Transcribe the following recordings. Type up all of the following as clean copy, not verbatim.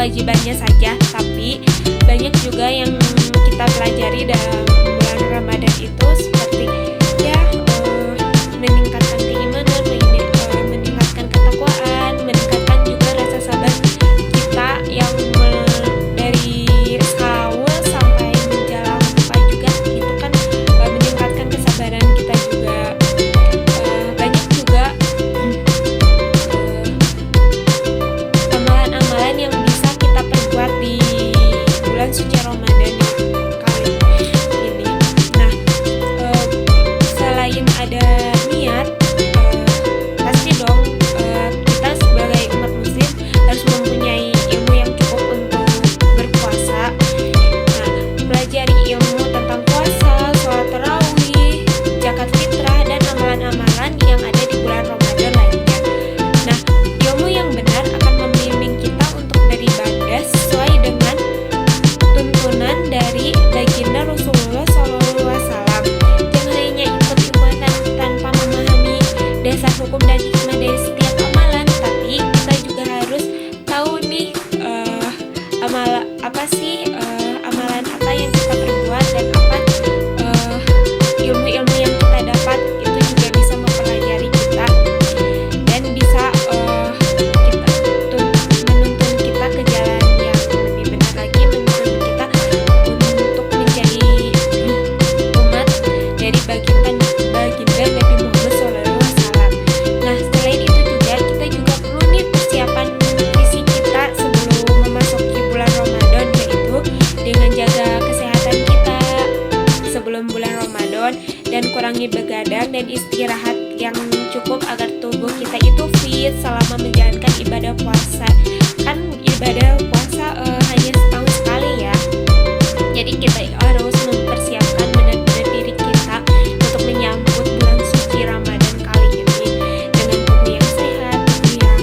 kewajibannya saja, tapi banyak juga yang kita pelajari dalam bulan Ramadan itu, seperti ya meningkatkan keimanan, meningkatkan ketakwaan, meningkatkan juga rasa sabar kita yang dari sahur sampai menjelang buka juga, itu kan meningkatkan kesabaran kita juga. Banyak juga amalan-amalan yang bisa kita perbuat di bulan suci Ramadan kali ini. Nah, selain ada niat, pasti dong kita sebagai umat muslim harus mempunyai ilmu yang cukup untuk berpuasa. Nah, pelajari ilmu tentang puasa, sholat tarawih, zakat fitrah, dan amalan-amalan yang ada di bulan Ramadan lainnya. Nah, ilmu yang benar akan membimbing kita untuk beribadah sesuai dengan tuntunan dari baginda Rasulullah SAW. Jangan hanya ikut-ikutan tanpa memahami dasar hukum dan hikmah dari setiap amalan, tapi kita juga harus tahu nih amalan apa yang kita perbuat, dan apa ilmu-ilmu yang kita dapat, itu juga bisa mempelajari kita dan bisa menuntun kita ke jalan yang lebih benar lagi, menuntun kita untuk menjadi umat dari baginda Nabi Muhammad SAW. Nah, selain itu juga kita juga perlu nih persiapan fisik kita sebelum memasuki bulan Ramadan, yaitu dengan jaga kesehatan kita sebelum bulan Ramadan, dan kurangi begadang dan istirahat yang cukup agar tubuh kita itu fit selama menjalankan ibadah puasa. Kan ibadah puasa hanya setahun sekali ya, jadi kita harus mempersiapkan benar-benar diri kita untuk menyambut bulan suci Ramadan kali ini dengan tubuh yang sehat, tubuh yang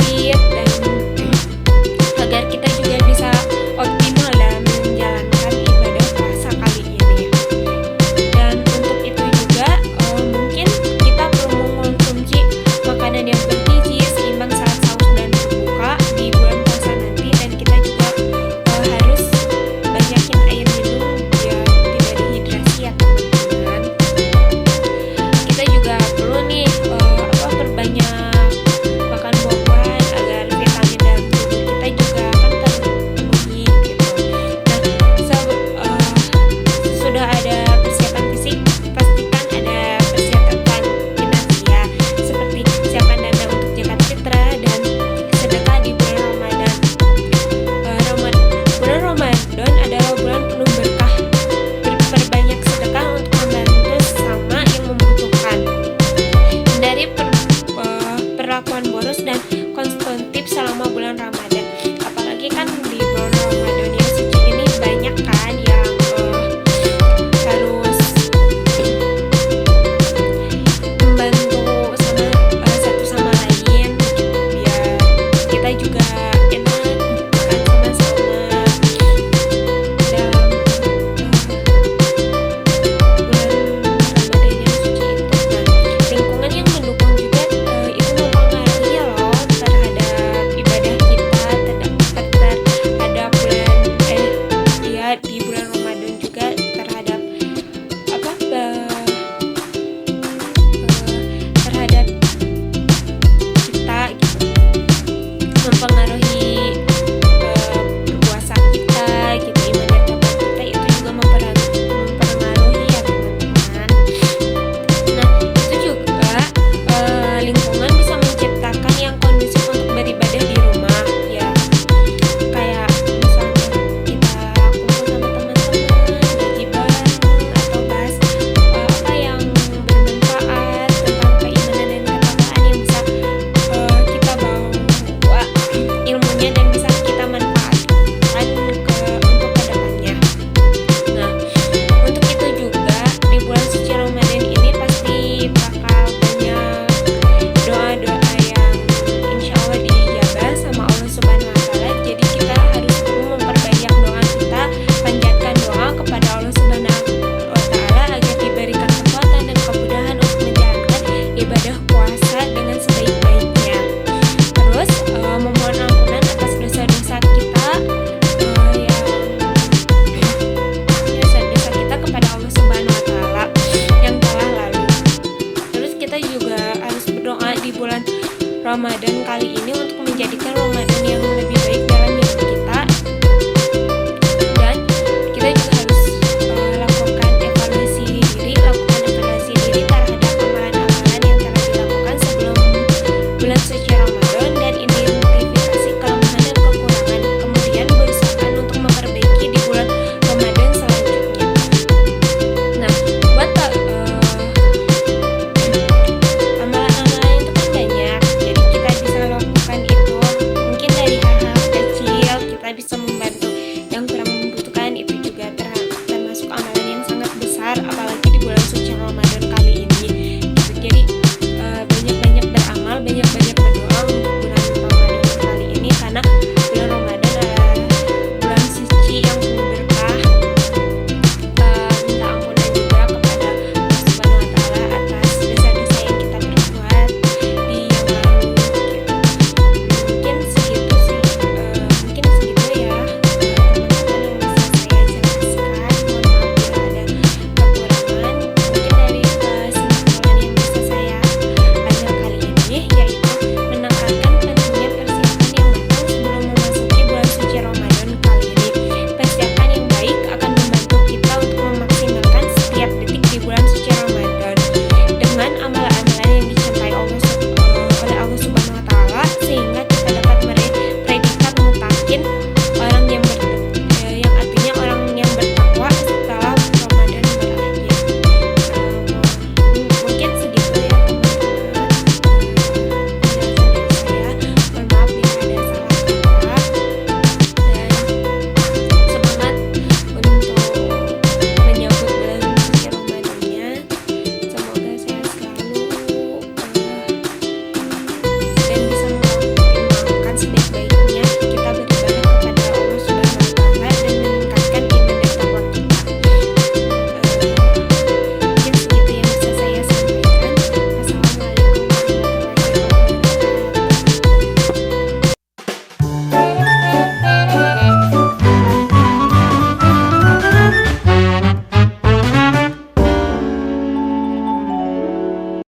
fit, dan agar kita juga bisa optimal dalam menjalankan ibadah puasa kali ini. Dan untuk itu juga mungkin kita perlu mengkonsumsi makanan yang bergizi seimbang saat sahur dan berbuka di bulan puasa nanti, dan kita juga harus banyakin air minum biar tidak dehidrasi ya teman-teman. Kita juga perlu nih perbanyak makan buah-buahan agar vitamin dalam tubuh kita juga akan terpenuhi gitu. Nah, sudah ada persiapan fisik, pastikan ada persiapan finansial, seperti siapkan dana untuk zakat fitrah dan sedekah di bulan Ramadan. Bulan Ramadan adalah bulan penuh berkah. Perbanyak sedekah untuk membantu sesama yang membutuhkan. Dari perlakuan boros dan konsumtif selama bulan Ramadan, apalagi kan di bulan